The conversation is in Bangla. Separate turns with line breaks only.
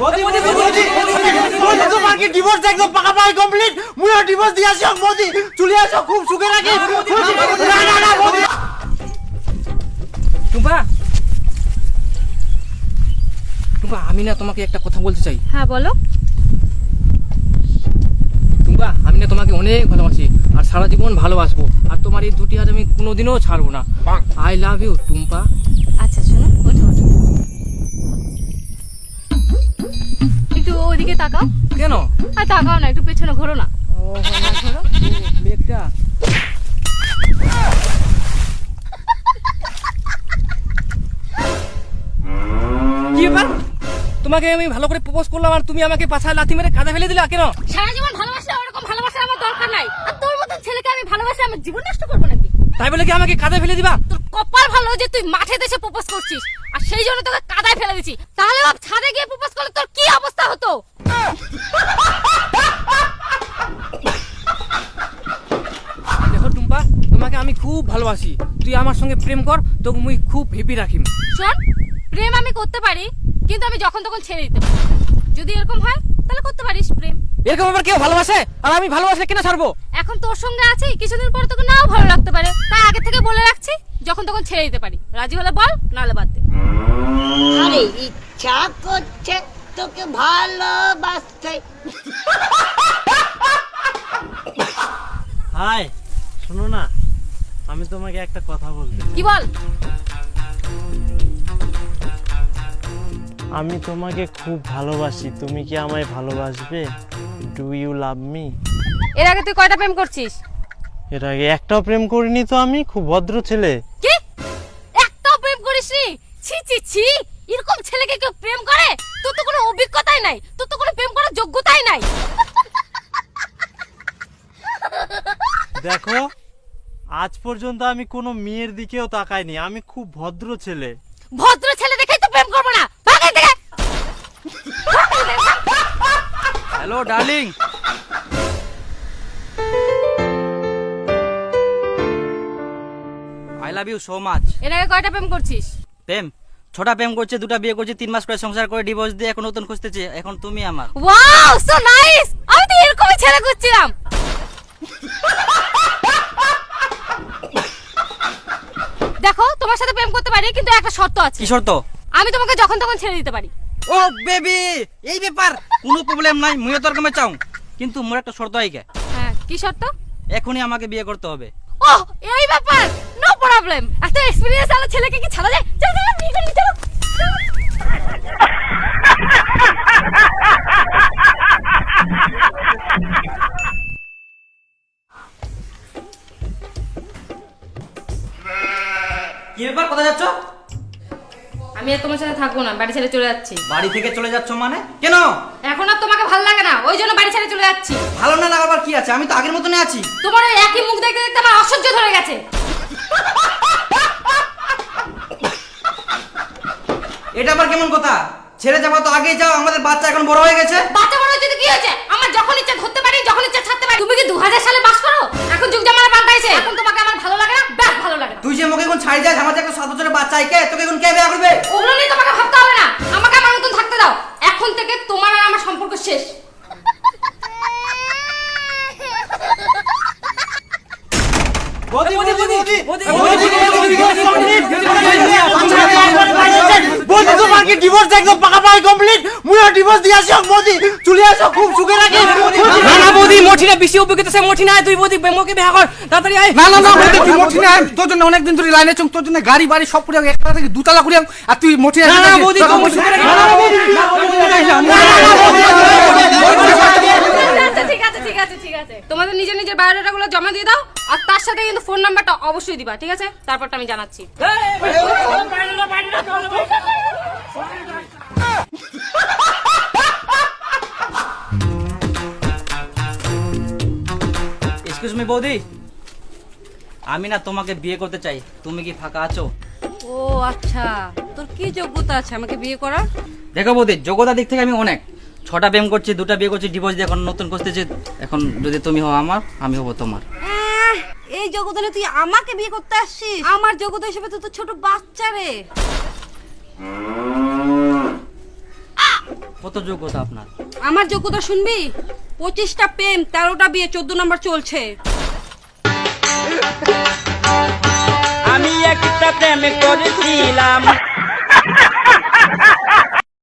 মোদি তোমার কি ডিভোর্স একদম পাকাপাকি কমপ্লিট মুইও ডিভোর্স দিয়ে আসি মোদি চলে আসো খুব সুখে রাখি না মোদি
টুম্পা টুম্পা আমি না তোমাকে একটা কথা বলতে চাই।
হ্যাঁ বলো।
টুম্পা আমি না তোমাকে অনেক ভালোবাসি আর সারা জীবন ভালোবাসবো আর তোমার এই দুটি হাত আমি কোনোদিনও ছাড়বো না। I love you Tumpa.
আচ্ছা শোনো, ওঠো ওঠো, একটু ওদিকে তাকাও।
কেন?
আর তাকাও না, একটু পেছনে ঘোরো না। ঘোরো।
মেঘটা কি ব্যাপার? তোমাকে আমি ভালো করে প্রপোজ করলাম আর তুমি আমাকে পাছায় লাথি মেরে কাঁদা ফেলে দিলা কেন?
সারা জীবন ভালোবাসলে ওরকম ভালোবাসা আমার দরকার নাই। আর তোর মতন ছেলেকে আমি ভালোবাসলে আমার জীবন নষ্ট করবো নাকি?
তাই বলে কি আমাকে কাঁদা ফেলে দিবা?
তোর কপাল ভালো যে তুই মাঠে দেশে প্রপোজ করছিস আর সেই জন্য তোকে কাদায় ফেলে দিছি। তাহলে বাপ ছাদে গিয়ে প্রপোজ করলে তোর কি অবস্থা হতো?
দেখো টুম্পা তোমাকে আমি খুব ভালোবাসি, তুই আমার সঙ্গে প্রেম কর, তোকে মুই খুব হেপি রাখিম।
শোন, প্রেম আমি করতে পারি কিন্তু আমি যখন তখন ছেড়ে দিতে পারি। যদি এরকম হয় তাহলে করতে পারিস প্রেম।
এরকম আবার কেউ ভালোবাসে? আর আমি ভালোবাসলে কেন ছাড়বো?
এখন তোর সঙ্গে আছি, কিছুদিন পরে তোকে নাও ভালো লাগতে পারে, তাই আগে থেকে বলে রাখছি যখন তখন ছেড়ে দিতে পারি। রাজি হলে বল, নাহলে বাদ দে।
আরে ইচ্ছা করছে তোকে ভালোবাসতে।
হাই শোনো না, আমি তোমাকে একটা কথা বলতে।
কি বল?
আমি তোমাকে খুব ভালোবাসি, তুমি কি আমায় ভালোবাসবে? Do you love me?
এর আগে তুই কয়টা প্রেম করছিস?
এর আগে একটাও প্রেম করিনি তো, আমি খুব ভদ্র ছেলে।
কি? একটাও প্রেম করিসনি? ছি ছি ছি, এরকম ছেলেকে কেউ প্রেম করে? তোর তো কোনো অভিজ্ঞতাই নাই, তোর তো কোনো প্রেম করার যোগ্যতাই নাই।
দেখো আজ পর্যন্ত আমি কোনো মেয়ের দিকেও তাকাইনি, আমি খুব ভদ্র ছেলে।
ভদ্র ছেলে দেখেই তো প্রেম করবো না। ভাগ এখান থেকে।
Hello darling.
I love you so much.
এর আগে কয়টা প্রেম করছিস?
প্রেম ছোটা প্রেম করছে, দুটা বিয়ে করছে, 3 মাস করে সংসার করে ডিভোর্স দিয়ে এখন নতুন খুঁজতেছে। এখন তুমি আমার।
ওয়াও সো নাইস, আমি তো এরকমই ছেলে খুঁজছিলাম। দেখো তোমার সাথে প্রেম করতে পারি কিন্তু একটা শর্ত আছে।
কি শর্ত?
আমি তোমাকে যখন তখন ছেড়ে দিতে পারি।
ও বেবি, এই ব্যাপার কোনো প্রবলেম নাই, মুইও তোর কামে চাও, কিন্তু মোর একটা শর্ত আইকে।
হ্যাঁ কি শর্ত?
এখনই আমাকে বিয়ে করতে হবে।
ও এই ব্যাপার, নো প্রবলেম। এত এক্সপেরিয়েন্স আলা ছেলেকে কি ছাড়া যায়? চল চল বিয়ে করি চলো।
কি ব্যাপার, কোথায় যাচ্ছ?
আমি আর তোমার সাথে থাকবো না, বাড়ি ছেড়ে চলে যাচ্ছি।
বাড়ি থেকে চলে যাচ্ছ মানে? কেন?
এখন আর তোমাকে ভালো লাগে না, ওই জন্য বাড়ি ছেড়ে চলে যাচ্ছি।
ভালো না লাগাবার কি আছে, আমি তো আগের মতনই আছি।
তোমার ওই একই মুখ দেখতে দেখতে আমার অসহ্য ধরে গেছে।
এটা আবার কেমন কথা? ছেড়ে যাবো তো আগেই যাও, আমাদের বাচ্চা এখন বড় হয়ে গেছে।
বাচ্চা বড় হয়েছে তো কি হয়েছে? আমার যখন ইচ্ছা ধরতে পারি, যখন ইচ্ছা ছাড়তে পারি। তুমি কি 2000 সালে বাস করো? এখন যুগ জামানা পাল্টাইছে, এখন তোমাকে আমার ভালো লাগে না, ব্যাস ভালো লাগে না।
তুই যে মুখে এখন ছাড়ি যাস, আমার যে একটা 7 বছরের বাচ্চা আইকে, তোকে এখন কে বিয়ে করবে?
ওগুলো নিয়ে তোমাকে ভাবতে হবে না, আমাকে আমার মতন থাকতে দাও। এখন থেকে তোমার আর আমার সম্পর্ক শেষ।
তোমার কি ডিভোর্স একদম পাকাপাকি কমপ্লিট মুইও ডিভোর্স দিয়ে আসি মোদি চলে আসো খুব সুখে রাখি
না না বৌদি, মঠিনা বেশি অভিজ্ঞতা সে মঠি না, তুই বৌদি মোকে বিয়ে কর তাড়াতাড়ি আয়।
না না না বৌদি, তুই মোটি না, তোর জন্য অনেকদিন ধরে লাইনে চং, তোর জন্য গাড়ি বাড়ি সব করে একটা থেকে দুতলা করে, আর তুই মোটি
না না বৌদি, তুই মোটি করে
আচ্ছা ঠিক আছে ঠিক আছে ঠিক আছে, তোমাদের নিজের নিজের বায়োডাটাগুলো জমা দিয়ে দাও আর তার সাথে কিন্তু ফোন নাম্বারটা অবশ্যই দিবা, ঠিক আছে? তারপরটা আমি জানাচ্ছি।
এক্সকিউজ মি বৌদি, আমি না তোমাকে বিয়ে করতে চাই, তুমি কি ফাঁকা আছো?
ও আচ্ছা, তোর কি যোগ্যতা আছে আমাকে বিয়ে করার?
দেখো বৌদি, যোগ্যতার দিক থেকে আমি অনেক, 6টা প্রেম করছি, 2টা বিয়ে করছি, ডিভোর্স দিয়ে এখন নতুন খুঁজতেছি। এখন যদি তুমি হও আমার, আমি হব তোমার।
এই যোগ্যতা নিয়ে তুই আমাকে বিয়ে করতে আসছিস? আমার যোগ্যতা হিসেবে তো তোর ছোট বাচ্চা রে।
কত যোগ্যতা আপনার?
আমার যোগ্যতা শুনবি? 25টা প্রেম, 13টা বিয়ে, 14 নম্বর চলছে।
আমি একটা প্রেম করেছিলাম